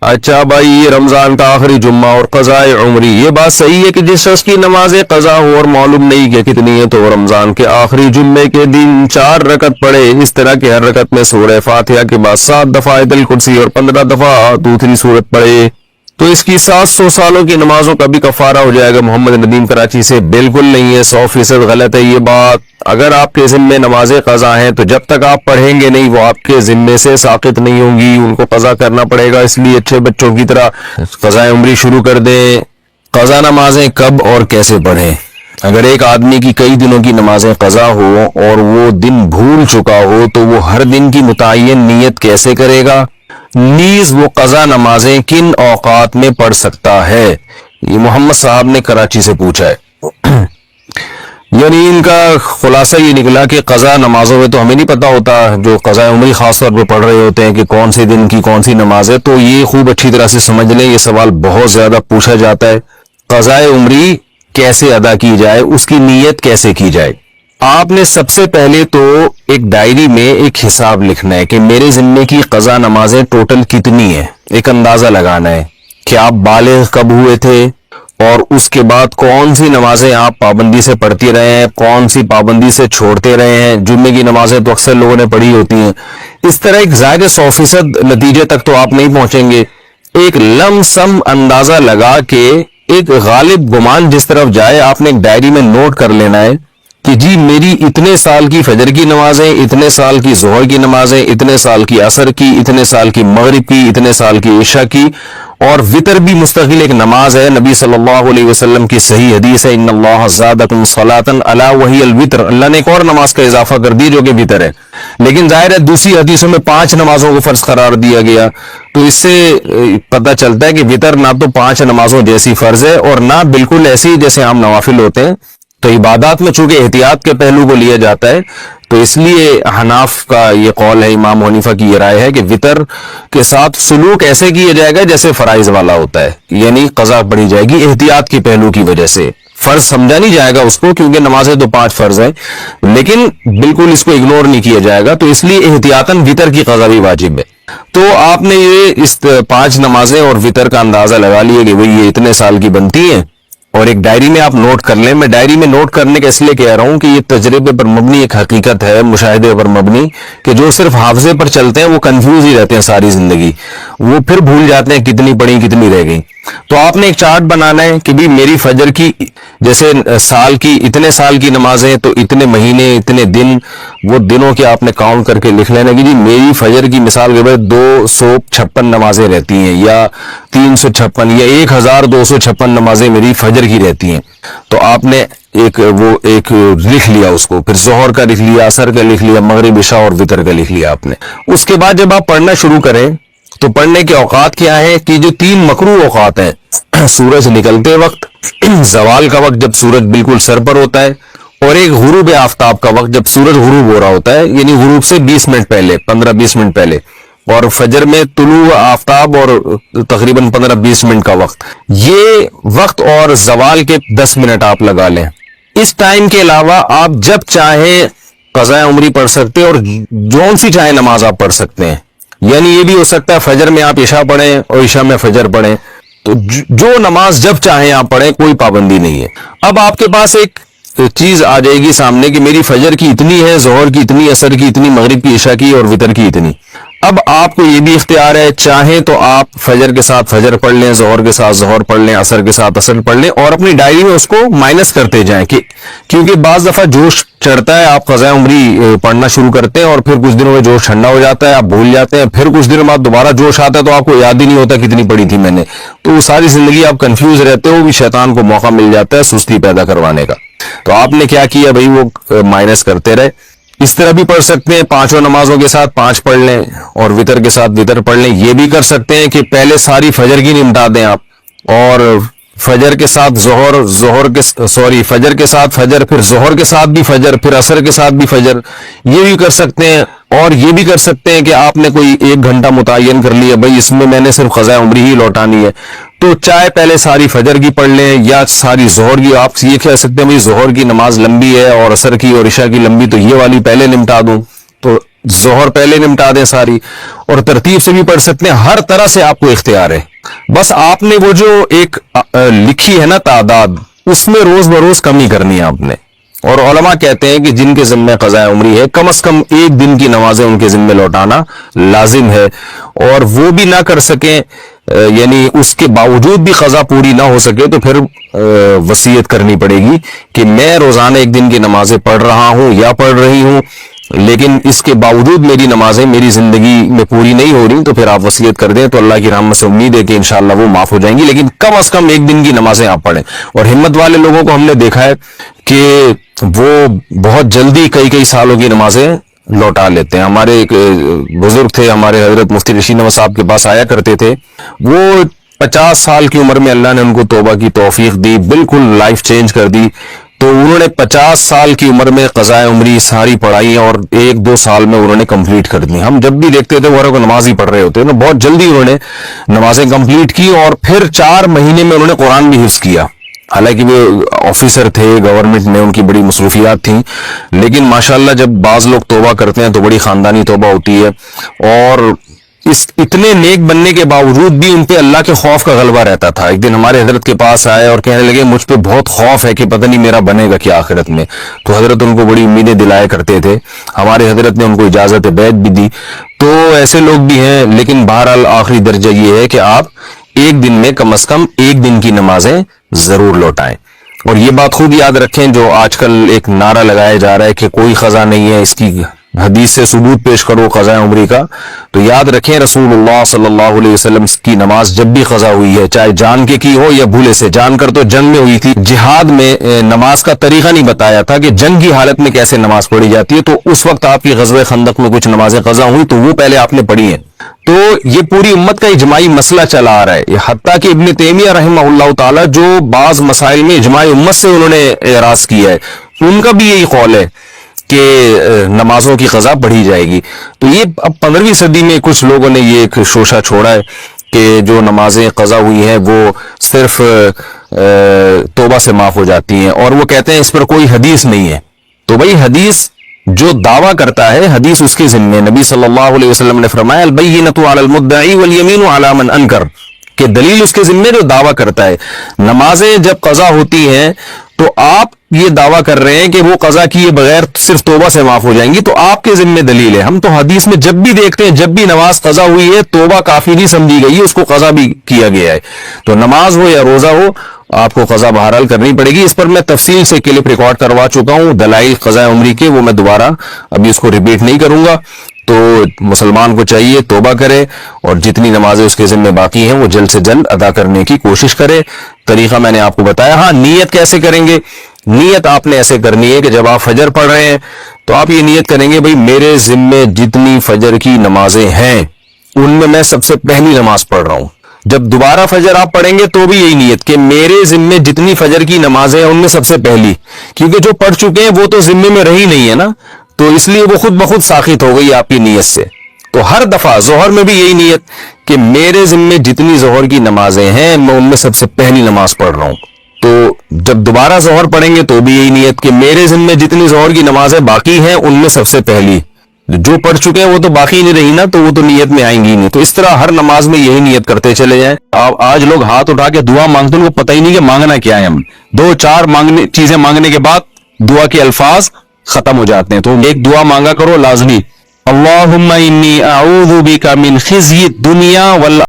اچھا بھائی، یہ رمضان کا آخری جمعہ اور قضائے عمری، یہ بات صحیح ہے کہ جس شخص کی نماز قضا ہو اور معلوم نہیں کہ کتنی ہے تو وہ رمضان کے آخری جمعے کے دن 4 رکعت پڑھے، اس طرح کہ ہر رکعت میں سورہ فاتحہ کے بعد 7 دفعہ آیت الکرسی اور 15 دفعہ دوسری سورت پڑھے تو اس کی 700 سالوں کی نمازوں کا بھی کفارہ ہو جائے گا۔ محمد ندیم کراچی سے۔ بالکل نہیں ہے، 100% غلط ہے یہ بات۔ اگر آپ کے ذمے نماز قضا ہیں تو جب تک آپ پڑھیں گے نہیں وہ آپ کے ذمے سے ساقط نہیں ہوں گی، ان کو قضا کرنا پڑے گا۔ اس لیے اچھے بچوں کی طرح قضائے عمری شروع کر دیں۔ قضا نمازیں کب اور کیسے پڑھیں؟ اگر ایک آدمی کی کئی دنوں کی نمازیں قضا ہو اور وہ دن بھول چکا ہو تو وہ ہر دن کی متعین نیت کیسے کرے گا؟ نیز وہ قضا نمازیں کن اوقات میں پڑھ سکتا ہے؟ یہ محمد صاحب نے کراچی سے پوچھا ہے۔ یعنی ان کا خلاصہ یہ نکلا کہ قضا نمازوں میں تو ہمیں نہیں پتا ہوتا، جو قضا عمری خاص طور پہ پڑھ رہے ہوتے ہیں کہ کون سے دن کی کون سی نماز ہے، تو یہ خوب اچھی طرح سے سمجھ لیں، یہ سوال بہت زیادہ پوچھا جاتا ہے۔ قضا عمری کیسے ادا کی جائے، اس کی نیت کیسے کی جائے؟ آپ نے سب سے پہلے تو ایک ڈائری میں ایک حساب لکھنا ہے کہ میرے ذمے کی قضا نمازیں ٹوٹل کتنی ہیں، ایک اندازہ لگانا ہے کہ آپ بالغ کب ہوئے تھے اور اس کے بعد کون سی نمازیں آپ پابندی سے پڑھتی رہے ہیں، کون سی پابندی سے چھوڑتے رہے ہیں۔ جمعے کی نمازیں تو اکثر لوگوں نے پڑھی ہوتی ہیں۔ اس طرح ایک ظاہر 100% نتیجے تک تو آپ نہیں پہنچیں گے، ایک لم سم اندازہ لگا کے ایک غالب گمان جس طرف جائے آپ نے ایک ڈائری میں نوٹ کر لینا ہے کہ جی میری اتنے سال کی فجر کی نمازیں، اتنے سال کی ظہر کی نمازیں، اتنے سال کی عصر کی، اتنے سال کی مغرب کی، اتنے سال کی عشاء کی، اور وطر بھی مستقل ایک نماز ہے۔ نبی صلی اللہ علیہ وسلم کی صحیح حدیث ہے، ان اللہ زادکم صلاۃ الا وہی الوتر، اللہ نے ایک اور نماز کا اضافہ کر دی جو کہ وطر ہے، لیکن ظاہر ہے دوسری حدیثوں میں 5 نمازوں کو فرض قرار دیا گیا، تو اس سے پتہ چلتا ہے کہ وطر نہ تو 5 نمازوں جیسی فرض ہے اور نہ بالکل ایسی جیسے عام نوافل ہوتے ہیں۔ تو عبادات میں چونکہ احتیاط کے پہلو کو لیا جاتا ہے تو اس لیے حناف کا یہ قول ہے، امام حنیفہ کی یہ رائے ہے کہ وطر کے ساتھ سلوک ایسے کیا جائے گا جیسے فرائض والا ہوتا ہے، یعنی قضا پڑھی جائے گی احتیاط کے پہلو کی وجہ سے۔ فرض سمجھا نہیں جائے گا اس کو کیونکہ نمازیں تو 5 فرض ہیں، لیکن بالکل اس کو اگنور نہیں کیا جائے گا، تو اس لیے احتیاطاً وطر کی قضا بھی واجب ہے۔ تو آپ نے یہ اس 5 نمازیں اور وطر کا اندازہ لگا لیے کہ وہی یہ اتنے سال کی بنتی ہیں، اور ایک ڈائری میں آپ نوٹ کر لیں۔ میں ڈائری میں نوٹ کرنے کا اس لیے کہہ رہا ہوں کہ یہ تجربے پر مبنی ایک حقیقت ہے، مشاہدے پر مبنی، کہ جو صرف حافظے پر چلتے ہیں وہ کنفیوز ہی رہتے ہیں ساری زندگی، وہ پھر بھول جاتے ہیں کتنی پڑھی کتنی رہ گئی۔ تو آپ نے ایک چارٹ بنانا ہے کہ بھی میری فجر کی جیسے سال کی اتنے سال کی نمازیں تو اتنے مہینے اتنے دن، وہ دنوں کے آپ نے کاؤنٹ کر کے لکھ لینا کہ جی میری فجر کی مثال کے بعد 256 نمازیں رہتی ہیں یا 356 یا 1256 نمازیں میری فجر کی رہتی ہیں۔ تو آپ نے ایک لکھ لیا، اس کو پھر ظہر کا لکھ لیا، عصر کا لکھ لیا، مغرب عشاء اور وطر کا لکھ لیا آپ نے۔ اس کے بعد جب آپ پڑھنا شروع کریں تو پڑھنے کے اوقات کیا ہیں کہ جو 3 مکروہ اوقات ہیں، سورج نکلتے وقت، زوال کا وقت جب سورج بالکل سر پر ہوتا ہے، اور ایک غروب آفتاب کا وقت جب سورج غروب ہو رہا ہوتا ہے، یعنی غروب سے 20 منٹ پہلے، 15-20 منٹ پہلے، اور فجر میں طلوع آفتاب اور تقریباً 15-20 منٹ کا وقت، یہ وقت اور زوال کے 10 منٹ آپ لگا لیں۔ اس ٹائم کے علاوہ آپ جب چاہیں قضاء عمری پڑھ سکتے ہیں اور جون سی چاہیں نماز آپ پڑھ سکتے ہیں، یعنی یہ بھی ہو سکتا ہے فجر میں آپ عشاء پڑھیں اور عشاء میں فجر پڑھیں، تو جو نماز جب چاہیں آپ پڑھیں، کوئی پابندی نہیں ہے۔ اب آپ کے پاس ایک چیز آ جائے گی سامنے کہ میری فجر کی اتنی ہے، ظہر کی اتنی، عصر کی اتنی، مغرب کی، عشاء کی اور وطر کی اتنی۔ اب آپ کو یہ بھی اختیار ہے، چاہیں تو آپ فجر کے ساتھ فجر پڑھ لیں، ظہر کے ساتھ ظہر پڑھ لیں، عصر کے ساتھ عصر پڑھ لیں، اور اپنی ڈائری میں اس کو مائنس کرتے جائیں کیونکہ بعض دفعہ جوش چڑھتا ہے، آپ قضاء عمری پڑھنا شروع کرتے ہیں اور پھر کچھ دنوں میں جوش ٹھنڈا ہو جاتا ہے، آپ بھول جاتے ہیں، پھر کچھ دنوں بعد دوبارہ جوش آتا ہے تو آپ کو یاد ہی نہیں ہوتا کتنی پڑھی تھی میں نے، تو ساری زندگی آپ کنفیوز رہتے ہو، بھی شیطان کو موقع مل جاتا ہے سستی پیدا کروانے کا۔ تو آپ نے کیا کیا بھائی، وہ مائنس کرتے رہے۔ اس طرح بھی پڑھ سکتے ہیں، 5 نمازوں کے ساتھ 5 پڑھ لیں اور وطر کے ساتھ وطر پڑھ لیں۔ یہ بھی کر سکتے ہیں کہ پہلے ساری فجر کی نمٹا دیں آپ، اور فجر کے ساتھ فجر کے ساتھ فجر، پھر ظہر کے ساتھ بھی فجر، پھر عصر کے ساتھ بھی فجر، یہ بھی کر سکتے ہیں۔ اور یہ بھی کر سکتے ہیں کہ آپ نے کوئی 1 گھنٹہ متعین کر لیا، بھائی اس میں نے صرف قضاء عمری ہی لوٹانی ہے، تو چاہے پہلے ساری فجر کی پڑھ لیں یا ساری ظہر کی۔ آپ یہ کہہ سکتے ہیں بھائی ظہر کی نماز لمبی ہے اور عصر کی اور عشاء کی لمبی، تو یہ والی پہلے نمٹا دوں، تو ظہر پہلے نمٹا دیں ساری، اور ترتیب سے بھی پڑھ سکتے ہیں، ہر طرح سے آپ کو اختیار ہے. بس آپ نے وہ جو ایک لکھی ہے نا تعداد، اس میں روز بروز کمی کرنی ہے آپ نے. اور علماء کہتے ہیں کہ جن کے ذمہ قضاء عمری ہے، کم از کم ایک دن کی نمازیں ان کے ذمہ لوٹانا لازم ہے. اور وہ بھی نہ کر سکیں، یعنی اس کے باوجود بھی قضا پوری نہ ہو سکے، تو پھر وصیت کرنی پڑے گی کہ میں روزانہ ایک دن کی نمازیں پڑھ رہا ہوں یا پڑھ رہی ہوں، لیکن اس کے باوجود میری نمازیں میری زندگی میں پوری نہیں ہو رہی. تو پھر آپ وصیت کر دیں، تو اللہ کی رحمت سے امید ہے کہ انشاءاللہ وہ معاف ہو جائیں گی. لیکن کم از کم ایک دن کی نمازیں آپ پڑھیں. اور ہمت والے لوگوں کو ہم نے دیکھا ہے کہ وہ بہت جلدی کئی سالوں کی نمازیں لوٹا لیتے ہیں. ہمارے ایک بزرگ تھے، ہمارے حضرت مفتی رشید احمد صاحب کے پاس آیا کرتے تھے. وہ 50 سال کی عمر میں اللہ نے ان کو توبہ کی توفیق دی، بالکل لائف چینج کر دی. تو انہوں نے 50 سال کی عمر میں قضاء عمری ساری پڑھائی اور 1-2 سال میں انہوں نے کمپلیٹ کر دی. ہم جب بھی دیکھتے تھے وہ نماز ہی پڑھ رہے ہوتے ہیں، بہت جلدی انہوں نے نمازیں کمپلیٹ کی، اور پھر 4 مہینے میں انہوں نے قرآن بھی حفظ کیا. حالانکہ وہ آفیسر تھے، گورنمنٹ میں ان کی بڑی مصروفیات تھیں، لیکن ماشاءاللہ جب بعض لوگ توبہ کرتے ہیں تو بڑی خاندانی توبہ ہوتی ہے. اور اتنے نیک بننے کے باوجود بھی ان پہ اللہ کے خوف کا غلبہ رہتا تھا. ایک دن ہمارے حضرت کے پاس آئے اور کہنے لگے مجھ پہ بہت خوف ہے کہ پتہ نہیں میرا بنے گا کیا آخرت میں. تو حضرت ان کو بڑی امیدیں دلایا کرتے تھے. ہمارے حضرت نے ان کو اجازت بیعت بھی دی. تو ایسے لوگ بھی ہیں، لیکن بہرحال آخری درجہ یہ ہے کہ آپ ایک دن میں کم از کم ایک دن کی نمازیں ضرور لوٹائیں. اور یہ بات خود یاد رکھیں، جو آج کل ایک نعرہ لگایا جا رہا ہے کہ کوئی قضا نہیں ہے، اس کی حدیث سے ثبوت پیش کرو قضاء عمری کا. تو یاد رکھیں رسول اللہ صلی اللہ علیہ وسلم کی نماز جب بھی قضا ہوئی ہے، چاہے جان کے کی ہو یا بھولے سے، جان کر تو جنگ میں ہوئی تھی. جہاد میں نماز کا طریقہ نہیں بتایا تھا کہ جنگ کی حالت میں کیسے نماز پڑھی جاتی ہے. تو اس وقت آپ کی غزوہ خندق میں کچھ نمازیں قضا ہوئی تو وہ پہلے آپ نے پڑھی ہیں. تو یہ پوری امت کا اجماعی مسئلہ چلا آ رہا ہے. حتیٰ کہ ابن تیمیہ رحمہ اللہ تعالی جو بعض مسائل میں اجماع امت سے انہوں نے اعراض کیا ہے، ان کا بھی یہی قول ہے کہ نمازوں کی قضا پڑھی جائے گی. تو یہ اب 15ویں صدی میں کچھ لوگوں نے یہ ایک شوشہ چھوڑا ہے کہ جو نمازیں قضا ہوئی ہیں وہ صرف توبہ سے معاف ہو جاتی ہیں، اور وہ کہتے ہیں اس پر کوئی حدیث نہیں ہے. تو بھئی حدیث جو دعویٰ کرتا ہے حدیث اس کے ذمہ. نبی صلی اللہ علیہ وسلم نے فرمایا البینۃ علی المدعی والیمین علی من انکر، کہ دلیل اس کے ذمہ جو دعویٰ کرتا ہے. نمازیں جب قضا ہوتی ہیں تو آپ یہ دعویٰ کر رہے ہیں کہ وہ قضا کیے بغیر صرف توبہ سے معاف ہو جائیں گی، تو آپ کے ذمہ دلیل ہے. ہم تو حدیث میں جب بھی دیکھتے ہیں جب بھی نماز قضا ہوئی ہے توبہ کافی نہیں سمجھی گئی ہے، اس کو قضا بھی کیا گیا ہے. تو نماز ہو یا روزہ ہو آپ کو قضا بہرحال کرنی پڑے گی. اس پر میں تفصیل سے کلپ ریکارڈ کروا چکا ہوں دلائل قضاء عمری کے، وہ میں دوبارہ ابھی اس کو ریپیٹ نہیں کروں گا. تو مسلمان کو چاہیے توبہ کرے اور جتنی نمازیں اس کے ذمہ باقی ہیں وہ جلد سے جلد ادا کرنے کی کوشش کرے. طریقہ میں نے آپ کو بتایا. ہاں نیت کیسے کریں گے؟ نیت آپ نے ایسے کرنی ہے کہ جب آپ فجر پڑھ رہے ہیں تو آپ یہ نیت کریں گے بھئی میرے ذمہ جتنی فجر کی نمازیں ہیں ان میں میں سب سے پہلی نماز پڑھ رہا ہوں. جب دوبارہ فجر آپ پڑھیں گے تو بھی یہی نیت کہ میرے ذمہ جتنی فجر کی نمازیں ہیں ان میں سب سے پہلی، کیونکہ جو پڑھ چکے ہیں وہ تو ذمے میں رہی نہیں ہے نا، تو اس لیے وہ خود بخود ساخط ہو گئی آپ کی نیت سے. تو ہر دفعہ ظہر میں بھی یہی نیت کہ میرے ذمہ جتنی ظہر کی نمازیں ہیں میں ان میں سب سے پہلی نماز پڑھ رہا ہوں. تو جب دوبارہ ظہر پڑھیں گے تو بھی یہی نیت کہ میرے ذمہ جتنی ظہر کی نمازیں باقی ہیں ان میں سب سے پہلی. جو پڑھ چکے ہیں وہ تو باقی نہیں رہی نا، تو وہ تو نیت میں آئیں گی نہیں. تو اس طرح ہر نماز میں یہی نیت کرتے چلے جائیں. آج لوگ ہاتھ اٹھا کے دعا مانگتے ہیں، ان کو پتہ ہی نہیں کہ مانگنا کیا ہے. ہم 2-4 چیزیں مانگنے کے بعد دعا کے الفاظ ختم ہو جاتے ہیں. تو ایک دعا مانگا کرو لازمی، اللہم انی اعوذ بک من خزی الدنیا